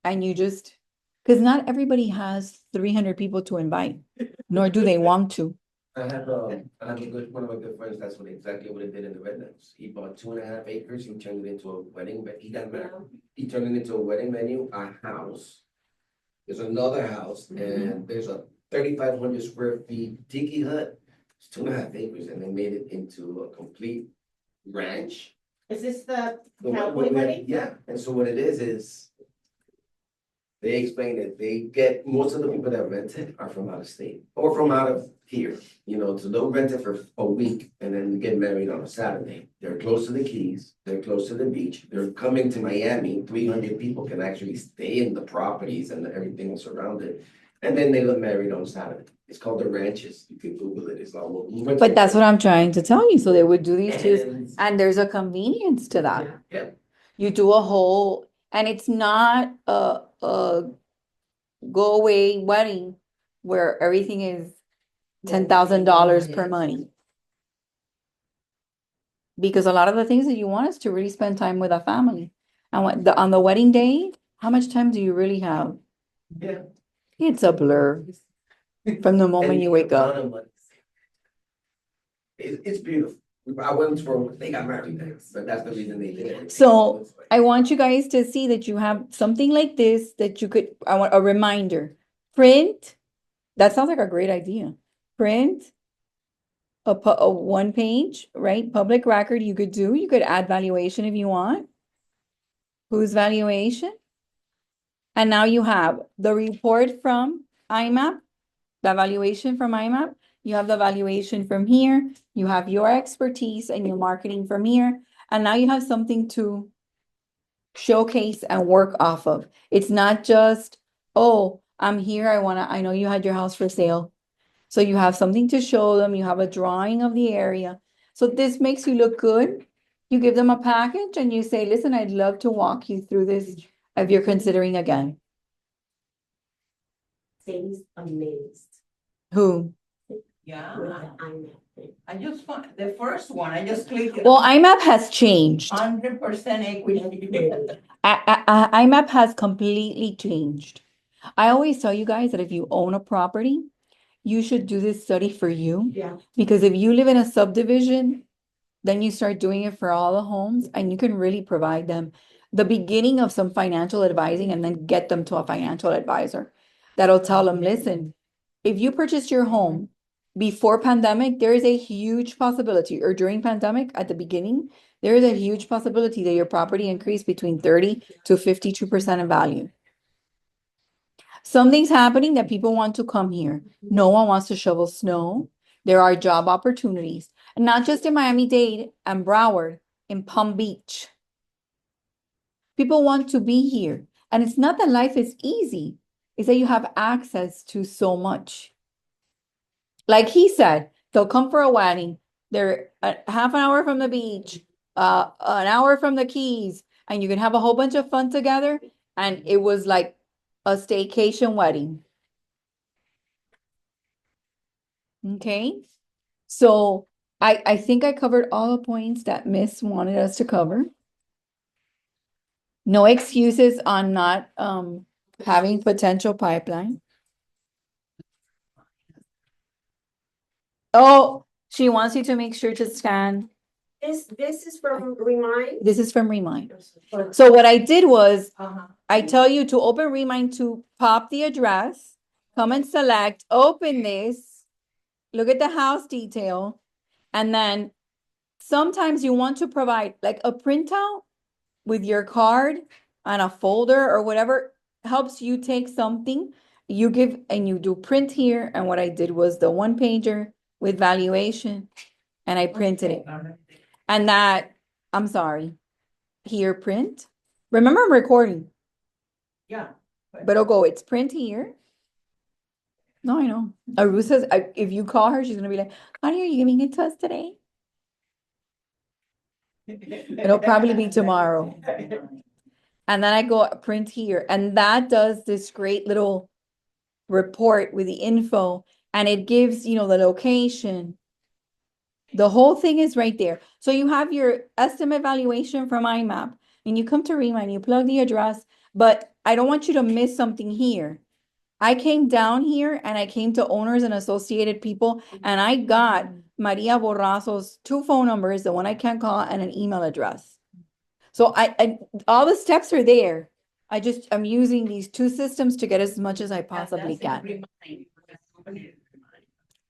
S1: And you just, because not everybody has 300 people to invite, nor do they want to.
S2: I have a good, one of my good friends, that's exactly what he did in the Redlands. He bought 2.5 acres, he turned it into a wedding, but he got married. He turned it into a wedding venue, a house. There's another house, and there's a 3,500 square feet tiki hut. It's 2.5 acres, and they made it into a complete ranch.
S6: Is this the
S2: So
S6: cowboy wedding?
S2: yeah, and so what it is they explain that they get, most of the people that rent it are from out of state or from out of here, you know, so they'll rent it for a week and then get married on a Saturday. They're close to the Keys, they're close to the beach, they're coming to Miami, 300 people can actually stay in the properties and everything else around it. And then they get married on Saturday. It's called the ranches. You can Google it. It's all.
S1: But that's what I'm trying to tell you. So they would do these two,
S2: And-
S1: and there's a convenience to that.
S2: Yeah.
S1: You do a whole, and it's not a go away wedding where everything is $10,000 per money. Because a lot of the things that you want is to really spend time with a family. And on the wedding day, how much time do you really have?
S2: Yeah.
S1: It's a blur from the moment you wake up.
S2: It's beautiful. I went for, they got married there, but that's the reason they did it.
S1: So I want you guys to see that you have something like this that you could, I want a reminder. Print, that sounds like a great idea. Print a one page, right? Public record you could do. You could add valuation if you want. Whose valuation? And now you have the report from IMAP, the valuation from IMAP. You have the valuation from here. You have your expertise and your marketing from here. And now you have something to showcase and work off of. It's not just, oh, I'm here. I know you had your house for sale. So you have something to show them. You have a drawing of the area. So this makes you look good. You give them a package and you say, listen, I'd love to walk you through this if you're considering again.
S5: Sadie's amazed
S1: Who?
S4: Yeah,
S5: with the IMAP thing.
S4: I just found, the first one, I just clicked.
S1: Well, IMAP has changed.
S4: 100% equity.
S1: IMAP has completely changed. I always tell you guys that if you own a property, you should do this study for you.
S5: Yeah.
S1: Because if you live in a subdivision, then you start doing it for all the homes and you can really provide them the beginning of some financial advising and then get them to a financial advisor that'll tell them, listen, if you purchased your home before pandemic, there is a huge possibility, or during pandemic at the beginning, there is a huge possibility that your property increased between 30 to 52% in value. Something's happening that people want to come here. No one wants to shovel snow. There are job opportunities, and not just in Miami-Dade and Broward, in Palm Beach. People want to be here. And it's not that life is easy, it's that you have access to so much. Like he said, they'll come for a wedding. They're a half an hour from the beach, an hour from the Keys, and you can have a whole bunch of fun together. And it was like a staycation wedding. Okay, so I think I covered all the points that Miss wanted us to cover. No excuses on not having potential pipeline. Oh, she wants you to make sure to scan.
S5: This is from Remind.
S1: This is from Remine. So what I did was,
S4: Uh-huh.
S1: I tell you to open Remine, to pop the address, come and select, open this, look at the house detail, and then sometimes you want to provide like a printout with your card and a folder or whatever helps you take something. You give and you do print here. And what I did was the one pager with valuation and I printed it. And that, I'm sorry, here print. Remember I'm recording,
S4: Yeah.
S1: but it'll go, it's print here. No, I know. Aru says, if you call her, she's gonna be like, honey, are you giving it to us today? It'll probably be tomorrow. And then I go print here, and that does this great little report with the info. and it gives, you know, the location. The whole thing is right there. So you have your estimate valuation from IMAP, and you come to Remine, you plug the address, but I don't want you to miss something here. I came down here and I came to owners and associated people, and I got Maria Borrazo's 2 phone numbers, the one I can't call, and an email address. So I all the steps are there. I'm using these 2 systems to get as much as I possibly can.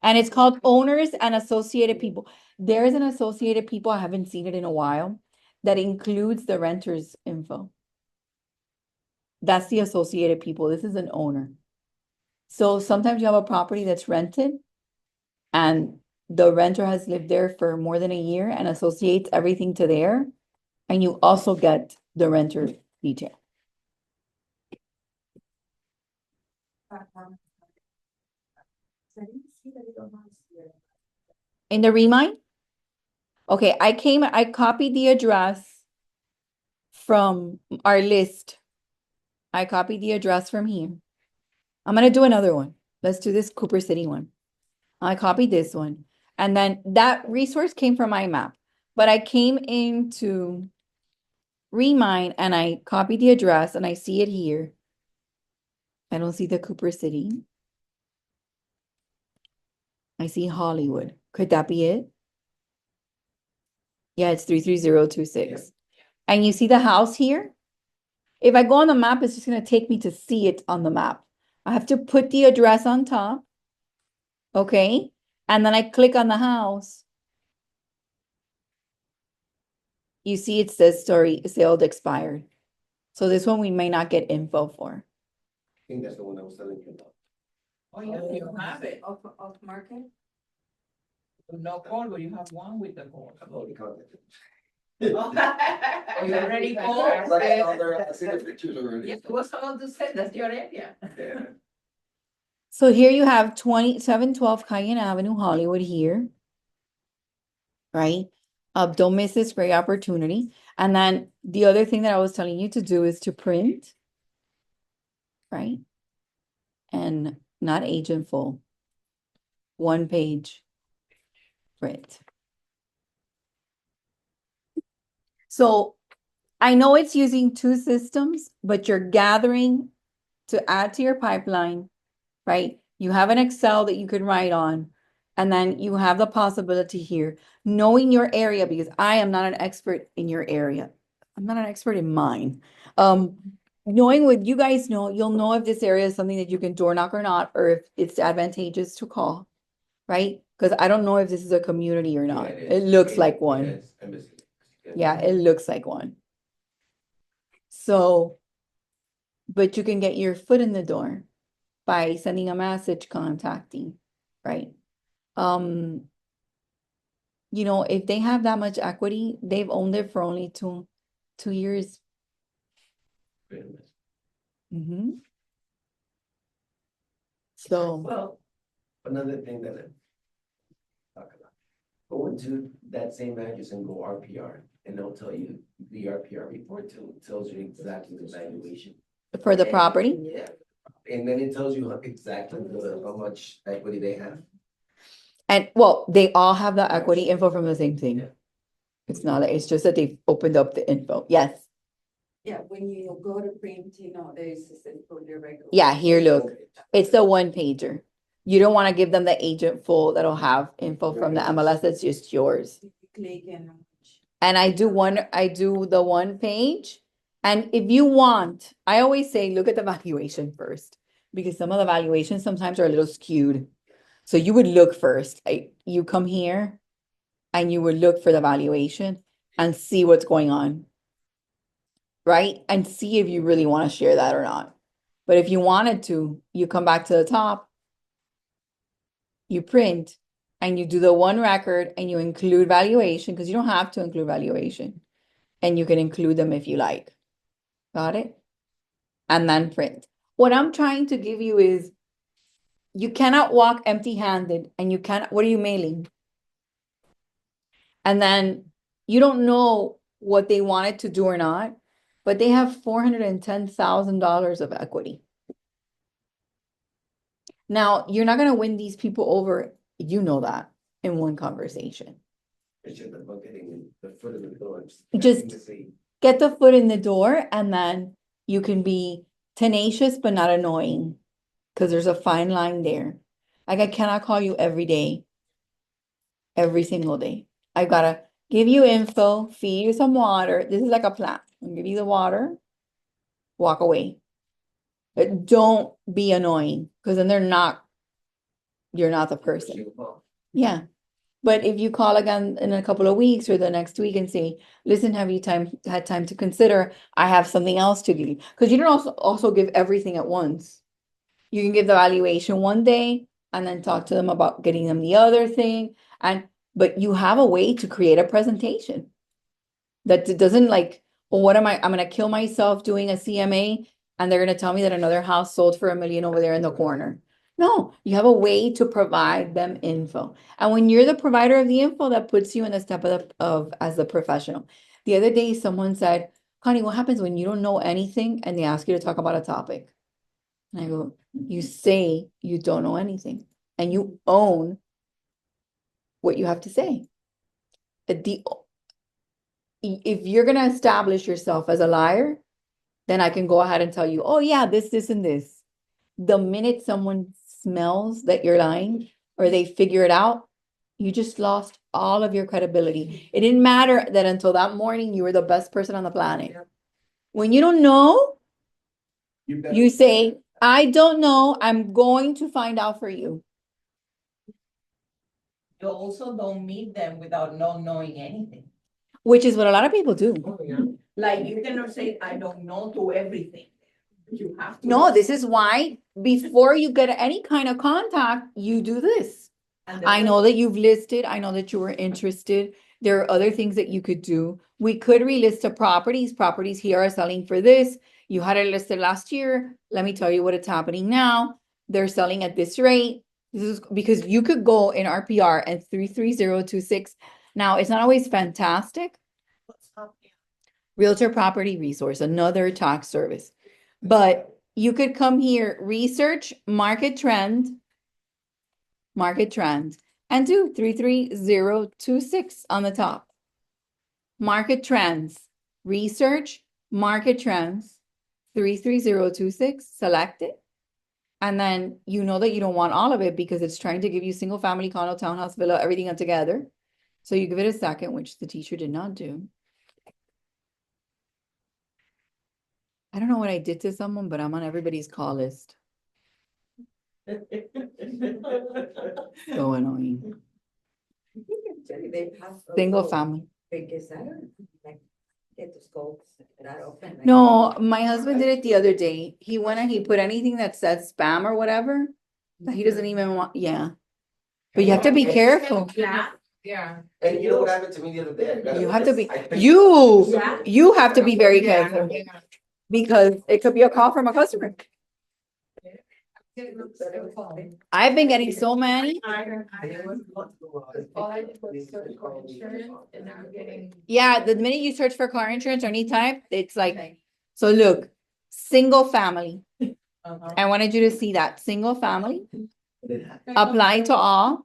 S1: And it's called owners and associated people. There's an associated people, I haven't seen it in a while, that includes the renter's info. That's the associated people. This is an owner. So sometimes you have a property that's rented and the renter has lived there for more than a year and associates everything to there. And you also get the renter detail. In the Remine? Okay, I copied the address from our list. I copied the address from here. I'm gonna do another one. Let's do this Cooper City one. I copied this one. And then that resource came from my map. But I came into Remine and I copied the address and I see it here. I don't see the Cooper City. I see Hollywood. Could that be it? Yeah, it's 33026. And you see the house here? If I go on the map, it's just going to take me to see it on the map. I have to put the address on top. Okay. And then I click on the house. You see it says story sold expired. So this one we may not get info for.
S2: I think that's the one I was telling you about.
S4: Oh, yeah, you have it.
S3: Off market?
S4: No call, but you have one with the call.
S2: I've already contacted.
S4: Oh, you already called?
S2: Like, I see the pictures already.
S4: Yes, what's someone to say, that's your area.
S2: Yeah.
S1: So here you have 2712 Cayenne Avenue, Hollywood here. Right? Don't miss this great opportunity. And then the other thing that I was telling you to do is to print. Right? And not agent full. 1 page print. So I know it's using 2 systems, but you're gathering to add to your pipeline, right? You have an Excel that you could write on, and then you have the possibility here, knowing your area, because I am not an expert in your area. I'm not an expert in mine. Knowing what you guys know, you'll know if this area is something that you can door knock or not, or if it's advantageous to call, right? Because I don't know if this is a community or not.
S2: Yeah,
S1: It looks like one.
S2: Yes, I miss it.
S1: Yeah, it looks like one. So, but you can get your foot in the door by sending a message contacting, right? You know, if they have that much equity, they've owned it for only two years. Mm-hmm. So,
S2: Well, another thing that I talk about, go into that same address and go RPR, and they'll tell you, the RPR report tells you exactly the valuation.
S1: for the property,
S2: Yeah, and then it tells you exactly how much equity they have.
S1: and well, they all have the equity info from the same thing.
S2: Yeah.
S1: It's just that they've opened up the info. Yes.
S3: Yeah, when you go to print, you know, there's this info there regular.
S1: Yeah, here, look, it's the 1 pager. You don't want to give them the agent full that'll have info from the MLS. That's just yours.
S3: Click and.
S1: And I do the 1 page. And if you want, I always say, look at the valuation first, because some of the valuations sometimes are a little skewed. So you would look first, you come here and you would look for the valuation and see what's going on. Right? And see if you really want to share that or not. But if you wanted to, you come back to the top, you print, and you do the 1 record and you include valuation, because you don't have to include valuation. And you can include them if you like. Got it? And then print. What I'm trying to give you is, you cannot walk empty-handed, and you cannot, what are you mailing? And then you don't know what they wanted to do or not, but they have $410,000 of equity. Now, you're not gonna win these people over, you know that, in one conversation.
S2: It's just about getting the foot in the door.
S1: Just-
S2: To see.
S1: Get the foot in the door and then you can be tenacious but not annoying. Cause there's a fine line there. Like I cannot call you every day. Every single day. I gotta give you info, feed you some water. This is like a plan. I'll give you the water. Walk away. But don't be annoying, because then you're not the person. Yeah. But if you call again in a couple of weeks or the next week and say, listen, have you had time to consider? I have something else to give you. Because you don't also give everything at once. You can give the valuation one day and then talk to them about getting them the other thing. But you have a way to create a presentation that doesn't like, well, what am I'm gonna kill myself doing a CMA and they're gonna tell me that another house sold for $1 million over there in the corner. No, you have a way to provide them info. And when you're the provider of the info, that puts you in the step of as a professional. The other day, someone said, Connie, what happens when you don't know anything and they ask you to talk about a topic? And I go, you say you don't know anything and you own what you have to say. If you're going to establish yourself as a liar, then I can go ahead and tell you, oh yeah, this, and this. The minute someone smells that you're lying or they figure it out, you just lost all of your credibility. It didn't matter that until that morning, you were the best person on the planet. When you don't know, you say, I don't know. I'm going to find out for you.
S4: You also don't meet them without not knowing anything.
S1: Which is what a lot of people do.
S4: Like you cannot say, I don't know to everything. You have to.
S1: No, this is why before you get any kind of contact, you do this. I know that you've listed, I know that you were interested. There are other things that you could do. We could relist the properties. Properties here are selling for this. You had it listed last year. Let me tell you what it's happening now. They're selling at this rate. This is because you could go in RPR and 33026. Now, it's not always fantastic. Realtor Property Resource, another tax service. But you could come here, research market trend, and do 33026 on the top. Market trends, research, market trends, 33026, select it. And then you know that you don't want all of it because it's trying to give you single family, condo, townhouse, villa, everything together. So you give it a second, which the teacher did not do. I don't know what I did to someone, but I'm on everybody's call list. So annoying. Single family. No, my husband did it the other day. He went and he put anything that says spam or whatever that he doesn't even want. Yeah. But you have to be careful.
S3: Yeah. Yeah.
S2: And you know what happened to me the other day?
S1: You have to be,
S5: Yeah.
S1: you have to be very
S3: Yeah.
S1: careful because it could be a call from a customer. I've been getting so many.
S3: All I did was search for insurance and now I'm getting.
S1: Yeah, the minute you search for car insurance or any type, it's like, so look, single family. I wanted you to see that single family, apply to all.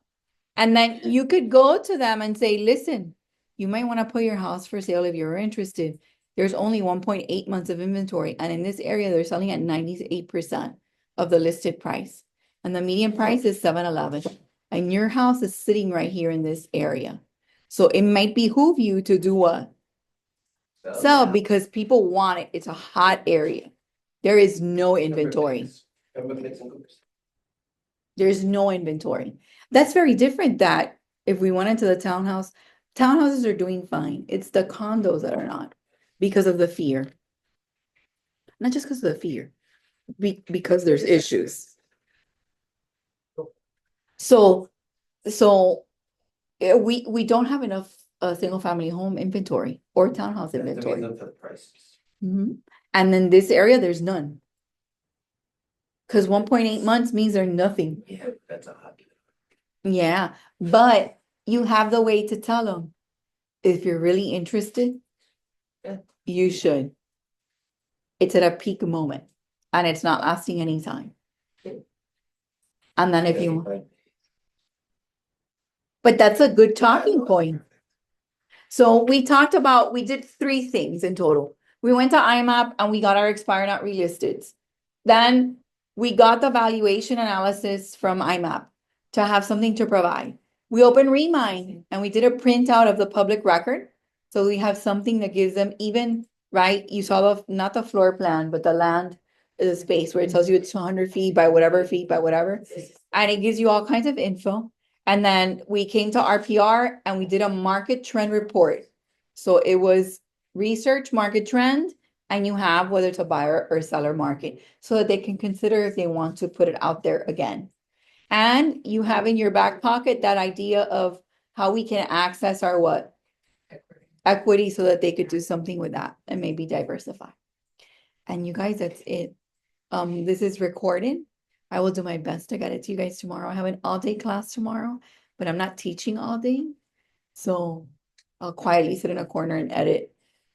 S1: And then you could go to them and say, listen, you might want to put your house for sale if you're interested. There's only 1.8 months of inventory. And in this area, they're selling at 98% of the listed price. And the median price is 711. And your house is sitting right here in this area. So it might behoove you to do what? Sell because people want it. It's a hot area. There is no inventory. There's no inventory. That's very different that if we went into the townhouse, townhouses are doing fine. It's the condos that are not because of the fear. Not just because of the fear, because there's issues. So we don't have enough single family home inventory or townhouse inventory. Mhm. And in this area, there's none. Because 1.8 months means there's nothing.
S2: Yeah, that's a hobby.
S1: Yeah, but you have the way to tell them. If you're really interested, you should. It's at a peak moment and it's not lasting any time. And then if you, but that's a good talking point. So we talked about, we did 3 things in total. We went to IMAP and we got our expire not relisted. Then we got the valuation analysis from IMAP to have something to provide. We opened Remine and we did a printout of the public record. So we have something that gives them even, right? You saw the, not the floor plan, but the land, the space where it tells you it's 200 feet by whatever feet by whatever. And it gives you all kinds of info. And then we came to RPR and we did a market trend report. So it was research market trend, and you have whether it's a buyer or seller market so that they can consider if they want to put it out there again. And you have in your back pocket that idea of how we can access our what? Equity so that they could do something with that and maybe diversify. And you guys, that's it. This is recorded. I will do my best to get it to you guys tomorrow. I have an all-day class tomorrow, but I'm not teaching all day. So I'll quietly sit in a corner and edit.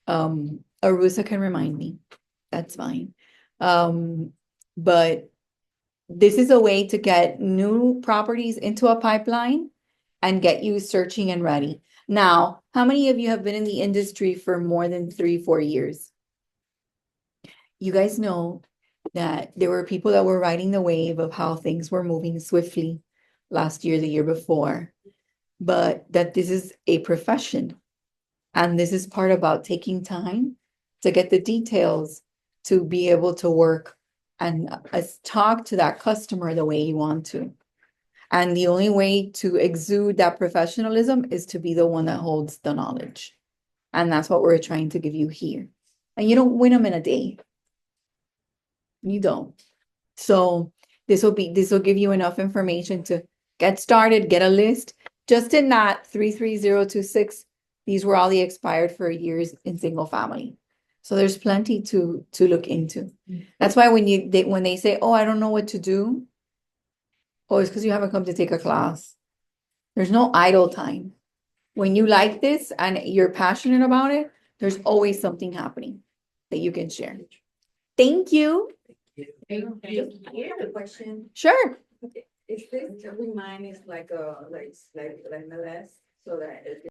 S1: Arusa can remind me. That's fine. But this is a way to get new properties into a pipeline and get you searching and ready. Now, how many of you have been in the industry for more than 3-4 years? You guys know that there were people that were riding the wave of how things were moving swiftly last year, the year before, but that this is a profession. And this is part about taking time to get the details to be able to work and talk to that customer the way you want to. And the only way to exude that professionalism is to be the one that holds the knowledge. And that's what we're trying to give you here. And you don't win them in a day. You don't. So this will give you enough information to get started, get a list. Just in that 33026, these were all the expired for years in single family. So there's plenty to look into. That's why when they say, oh, I don't know what to do. Oh, it's because you haven't come to take a class. There's no idle time. When you like this and you're passionate about it, there's always something happening that you can share. Thank you.
S3: I have a question.
S1: Sure.
S3: Is this Remine is like MLS, so that